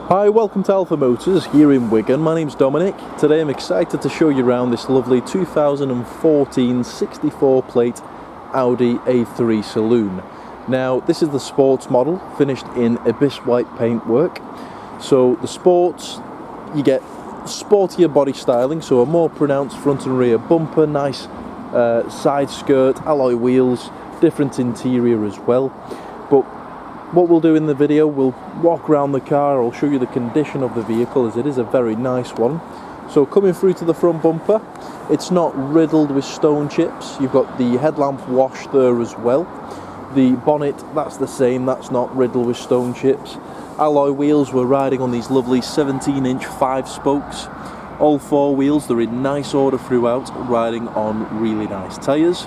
Hi, welcome to Alpha Motors here in Wigan. My name's Dominic. Today I'm excited to show you around this lovely 2014 64 plate Audi A3 Saloon. Now this is the sports model, finished in abyss white paintwork. So the sports, you get sportier body styling, so a more pronounced front and rear bumper, nice side skirt, alloy wheels, different interior as well. But what we'll do in the video, we'll walk around the car, I'll show you the condition of the vehicle as it is a very nice one. So coming through to the front bumper, it's not riddled with stone chips. You've got the headlamp wash there as well. The bonnet, that's the same, that's not riddled with stone chips. Alloy wheels, we're riding on these lovely 17-inch 5 spokes. All 4 wheels, they're in nice order throughout, riding on really nice tyres.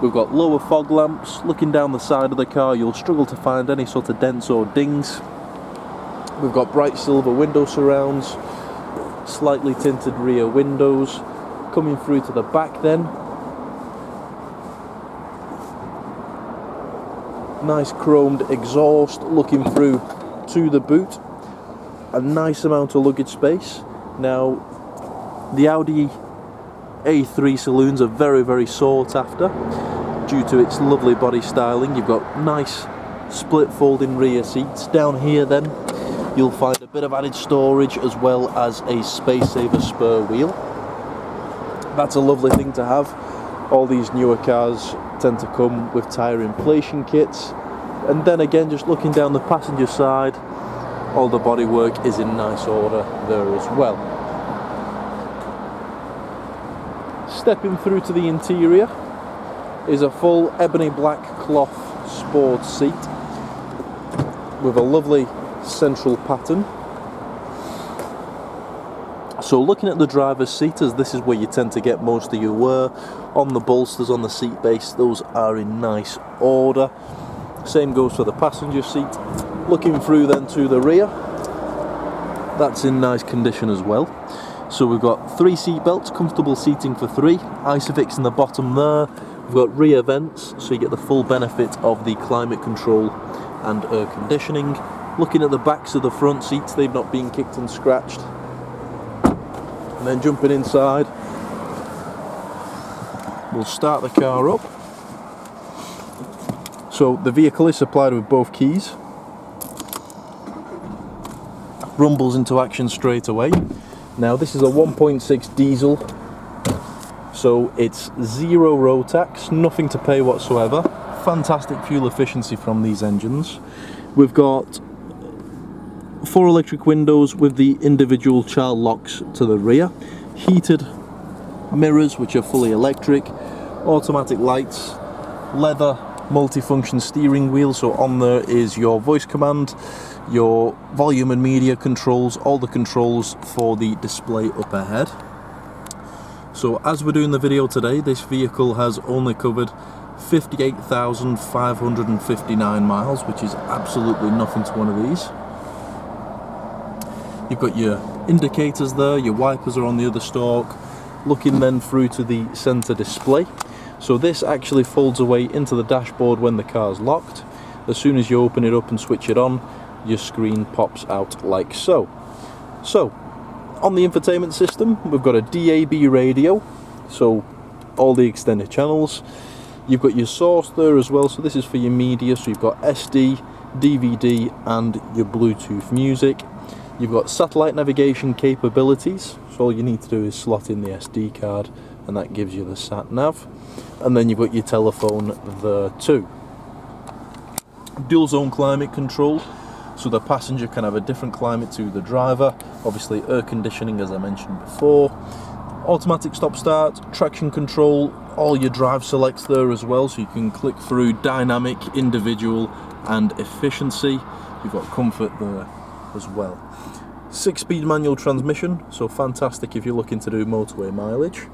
We've got lower fog lamps. Looking down the side of the car, you'll struggle to find any sort of dents or dings. We've got bright silver window surrounds, slightly tinted rear windows. Coming through to the back then, nice chromed exhaust. Looking through to the boot, a nice amount of luggage space. Now the Audi A3 saloons are very sought after due to its lovely body styling. You've got nice split folding rear seats. Down here then you'll find a bit of added storage as well as a space saver spare wheel. That's a lovely thing to have. All these newer cars tend to come with tyre inflation kits. And then again, just looking down the passenger side, all the bodywork is in nice order there as well. Stepping through to the interior is a full ebony black cloth sport seat with a lovely central pattern. So looking at the driver's seat, as this is where you tend to get most of your wear, on the bolsters on the seat base, those are in nice order. Same goes for the passenger seat. Looking through then to the rear, that's in nice condition as well. So we've got 3 seat belts, comfortable seating for 3, Isofix in the bottom there. We've got rear vents, so you get the full benefit of the climate control and air conditioning. Looking at the backs of the front seats, they've not been kicked and scratched. And then jumping inside, we'll start the car up. So the vehicle is supplied with both keys. Rumbles into action straight away. Now this is a 1.6 diesel, so it's 0 road tax, nothing to pay whatsoever. Fantastic fuel efficiency from these engines. We've got 4 electric windows with the individual child locks to the rear, heated mirrors which are fully electric, automatic lights, leather multifunction steering wheel, so on there is your voice command, your volume and media controls, all the controls for the display up ahead. So as we're doing the video today, this vehicle has only covered 58,559 miles, which is absolutely nothing to one of these. You've got your indicators there, your wipers are on the other stalk. Looking then through to the center display. So this actually folds away into the dashboard when the car's locked. As soon as you open it up and switch it on, your screen pops out like so. So, on the infotainment system, we've got a DAB radio, so all the extended channels. You've got your source there as well, so this is for your media, so you've got SD, DVD and your Bluetooth music. You've got satellite navigation capabilities, so all you need to do is slot in the SD card and that gives you the sat nav. And then you've got your telephone there too. Dual zone climate control, so the passenger can have a different climate to the driver. Obviously air conditioning as I mentioned before. Automatic stop start, traction control, all your drive selects there as well, so you can click through dynamic, individual and efficiency. You've got comfort there as well. 6-speed manual transmission, so fantastic if you're looking to do motorway mileage.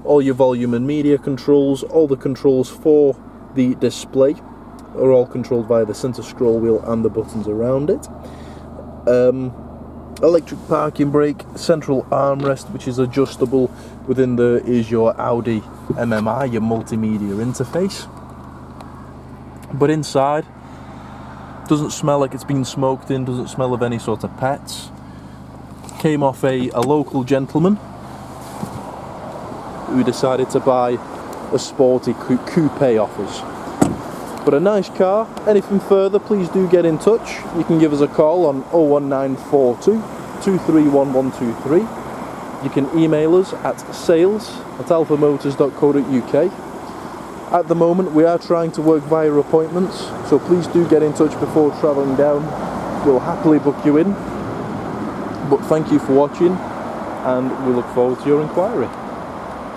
All your volume and media controls, all the controls for the display are all controlled via the center scroll wheel and the buttons around it. Electric parking brake, central armrest which is adjustable. Within there is your Audi MMI, your multimedia interface. But inside, doesn't smell like it's been smoked in, doesn't smell of any sort of pets. came off a local gentleman who decided to buy a sporty coupe off us. But a nice car. Anything further, please do get in touch. You can give us a call on 01942 231123. You can email us at sales@alphamotors.co.uk. At the moment we are trying to work via appointments, so please do get in touch before travelling down. We'll happily book you in. But thank you for watching, and we look forward to your inquiry.